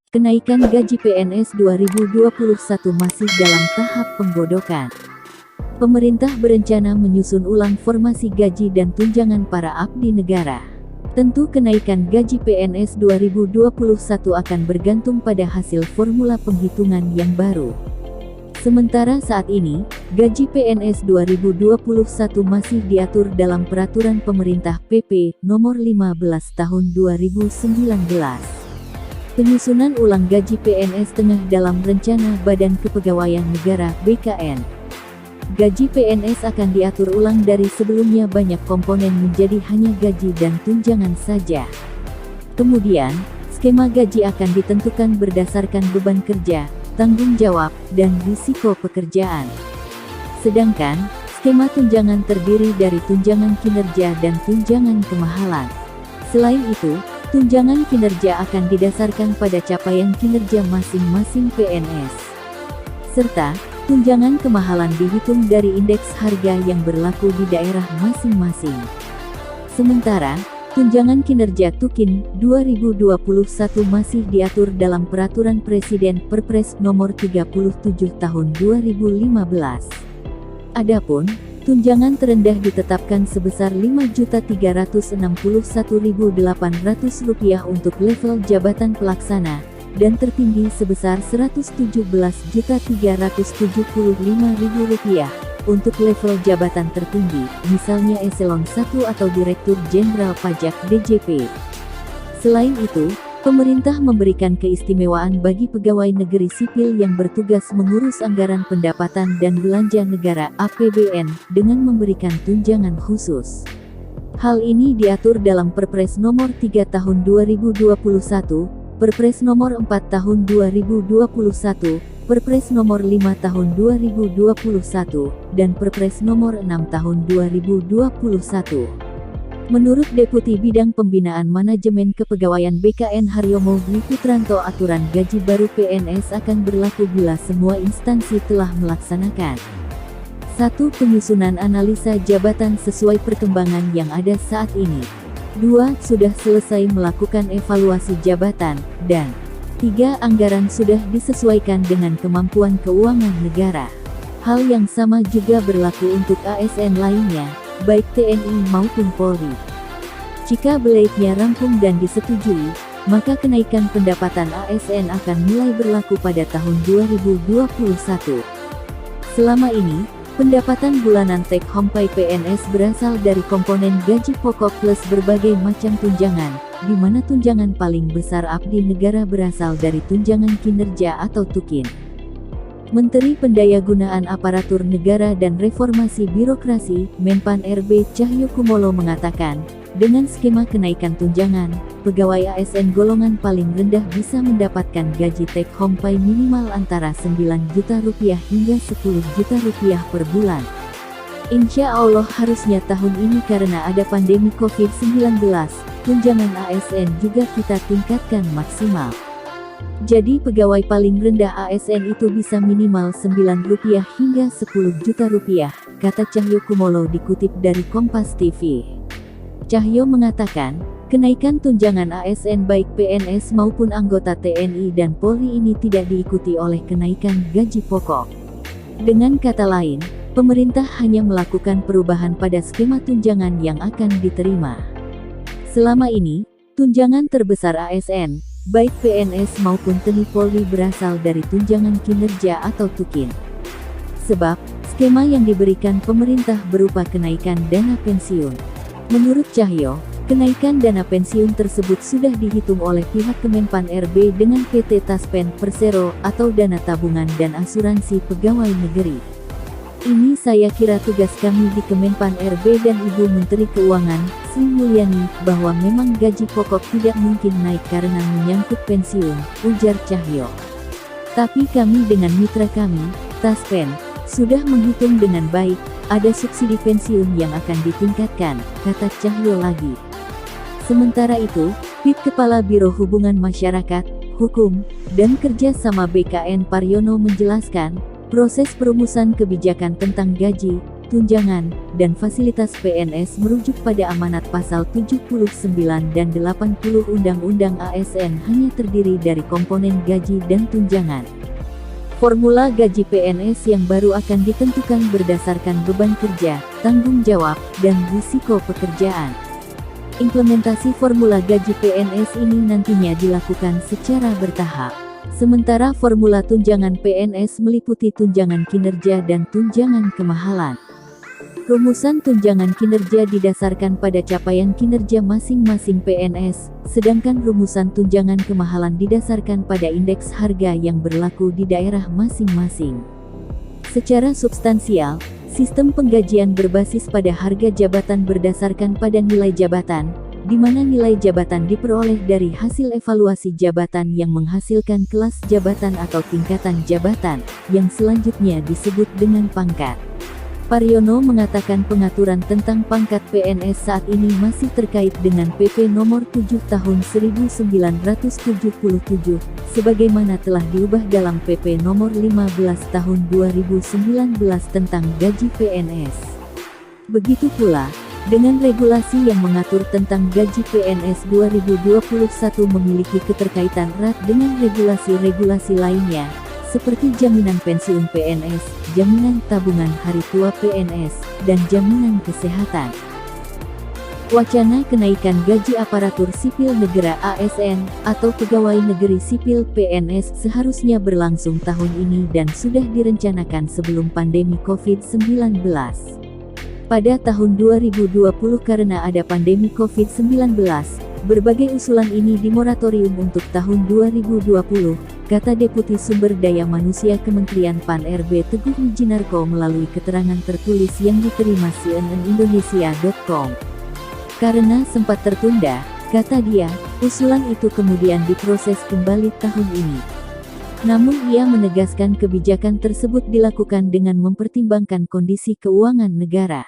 Kenaikan gaji PNS 2021 masih dalam tahap penggodokan. Pemerintah berencana menyusun ulang formasi gaji dan tunjangan para abdi negara. Tentu kenaikan gaji PNS 2021 akan bergantung pada hasil formula penghitungan yang baru. Sementara saat ini, gaji PNS 2021 masih diatur dalam Peraturan Pemerintah PP Nomor 15 Tahun 2019. Penyusunan ulang gaji PNS tengah dalam rencana Badan Kepegawaian Negara (BKN). Gaji PNS akan diatur ulang dari sebelumnya banyak komponen menjadi hanya gaji dan tunjangan saja. Kemudian, skema gaji akan ditentukan berdasarkan beban kerja, tanggung jawab, dan risiko pekerjaan. Sedangkan, skema tunjangan terdiri dari tunjangan kinerja dan tunjangan kemahalan. Selain itu, tunjangan kinerja akan didasarkan pada capaian kinerja masing-masing PNS. Serta, tunjangan kemahalan dihitung dari indeks harga yang berlaku di daerah masing-masing. Sementara, tunjangan kinerja Tukin 2021 masih diatur dalam Peraturan Presiden Perpres Nomor 37 Tahun 2015. Adapun, tunjangan terendah ditetapkan sebesar Rp5.361.800 untuk level jabatan pelaksana, dan tertinggi sebesar Rp117.375.000 untuk level jabatan tertinggi, misalnya Eselon 1 atau Direktur Jenderal Pajak (DJP). Selain itu, pemerintah memberikan keistimewaan bagi pegawai negeri sipil yang bertugas mengurus anggaran pendapatan dan belanja negara (APBN) dengan memberikan tunjangan khusus. Hal ini diatur dalam Perpres Nomor 3 Tahun 2021, Perpres Nomor 4 Tahun 2021, Perpres Nomor 5 Tahun 2021, dan Perpres Nomor 6 Tahun 2021. Menurut Deputi Bidang Pembinaan Manajemen Kepegawaian BKN Haryomo Dwi Putranto, aturan gaji baru PNS akan berlaku bila semua instansi telah melaksanakan 1. Penyusunan analisa jabatan sesuai perkembangan yang ada saat ini. 2. Sudah selesai melakukan evaluasi jabatan, dan 3. Anggaran sudah disesuaikan dengan kemampuan keuangan negara. Hal yang sama juga berlaku untuk ASN lainnya, baik TNI maupun Polri. Jika belaidnya rampung dan disetujui, maka kenaikan pendapatan ASN akan mulai berlaku pada tahun 2021. Selama ini, pendapatan bulanan take home pay PNS berasal dari komponen gaji pokok plus berbagai macam tunjangan, di mana tunjangan paling besar abdi negara berasal dari tunjangan kinerja atau Tukin. Menteri Pendayagunaan Aparatur Negara dan Reformasi Birokrasi, Menpan RB Cahyokumolo mengatakan, dengan skema kenaikan tunjangan, pegawai ASN golongan paling rendah bisa mendapatkan gaji take home pay minimal antara Rp9 juta hingga Rp10 juta per bulan. Insya Allah harusnya tahun ini karena ada pandemi COVID-19, tunjangan ASN juga kita tingkatkan maksimal. Jadi pegawai paling rendah ASN itu bisa minimal Rp9 hingga Rp10 juta, kata Cahyokumolo dikutip dari Kompas TV. Cahyo mengatakan, kenaikan tunjangan ASN baik PNS maupun anggota TNI dan Polri ini tidak diikuti oleh kenaikan gaji pokok. Dengan kata lain, pemerintah hanya melakukan perubahan pada skema tunjangan yang akan diterima. Selama ini, tunjangan terbesar ASN, baik PNS maupun TNI Polri berasal dari tunjangan kinerja atau Tukin. Sebab, skema yang diberikan pemerintah berupa kenaikan dana pensiun. Menurut Cahyo, kenaikan dana pensiun tersebut sudah dihitung oleh pihak Kemenpan RB dengan PT Taspen Persero atau dana tabungan dan asuransi pegawai negeri. Ini saya kira tugas kami di Kemenpan RB dan Ibu Menteri Keuangan, Sri Mulyani, bahwa memang gaji pokok tidak mungkin naik karena menyangkut pensiun, ujar Cahyo. Tapi kami dengan mitra kami, Taspen, sudah menghitung dengan baik, ada subsidi pensiun yang akan ditingkatkan, kata Cahyo lagi. Sementara itu, PIT Kepala Biro Hubungan Masyarakat, Hukum, dan Kerja sama BKN Paryono menjelaskan, proses perumusan kebijakan tentang gaji, tunjangan, dan fasilitas PNS merujuk pada amanat pasal 79 dan 80 Undang-Undang ASN hanya terdiri dari komponen gaji dan tunjangan. Formula gaji PNS yang baru akan ditentukan berdasarkan beban kerja, tanggung jawab, dan risiko pekerjaan. Implementasi formula gaji PNS ini nantinya dilakukan secara bertahap. Sementara formula tunjangan PNS meliputi tunjangan kinerja dan tunjangan kemahalan. Rumusan tunjangan kinerja didasarkan pada capaian kinerja masing-masing PNS, sedangkan rumusan tunjangan kemahalan didasarkan pada indeks harga yang berlaku di daerah masing-masing. Secara substansial, sistem penggajian berbasis pada harga jabatan berdasarkan pada nilai jabatan, di mana nilai jabatan diperoleh dari hasil evaluasi jabatan yang menghasilkan kelas jabatan atau tingkatan jabatan, yang selanjutnya disebut dengan pangkat. Pariono mengatakan pengaturan tentang pangkat PNS saat ini masih terkait dengan PP Nomor 7 Tahun 1977, sebagaimana telah diubah dalam PP Nomor 15 Tahun 2019 tentang gaji PNS. Begitu pula, dengan regulasi yang mengatur tentang gaji PNS 2021 memiliki keterkaitan erat dengan regulasi-regulasi lainnya, seperti jaminan pensiun PNS, jaminan tabungan hari tua PNS, dan jaminan kesehatan. Wacana kenaikan gaji aparatur sipil negara ASN, atau pegawai negeri sipil PNS seharusnya berlangsung tahun ini dan sudah direncanakan sebelum pandemi COVID-19. Pada tahun 2020 karena ada pandemi COVID-19, berbagai usulan ini dimoratorium untuk tahun 2020, kata Deputi Sumber Daya Manusia Kementerian Pan-RB Teguh Wijinarko melalui keterangan tertulis yang diterima cnnindonesia.com. Karena sempat tertunda, kata dia, usulan itu kemudian diproses kembali tahun ini. Namun ia menegaskan kebijakan tersebut dilakukan dengan mempertimbangkan kondisi keuangan negara.